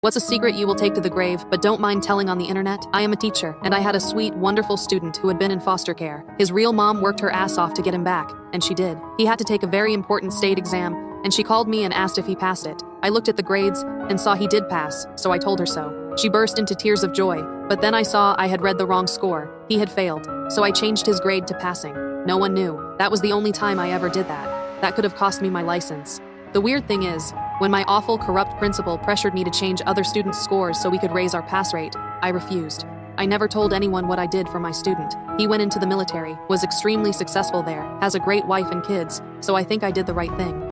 What's a secret you will take to the grave, but don't mind telling on the internet? I am a teacher, and I had a sweet, wonderful student who had been in foster care. His real mom worked her ass off to get him back, and she did. He had to take a very important state exam, and she called me and asked if he passed it. I looked at the grades and saw he did pass, so I told her so. She burst into tears of joy, but then I saw I had read the wrong score. He had failed, so I changed his grade to passing. No one knew. That was the only time I ever did that. That could have cost me my license. The weird thing is, when my awful, corrupt principal pressured me to change other students' scores so we could raise our pass rate, I refused. I never told anyone what I did for my student. He went into the military, was extremely successful there, has a great wife and kids, so I think I did the right thing.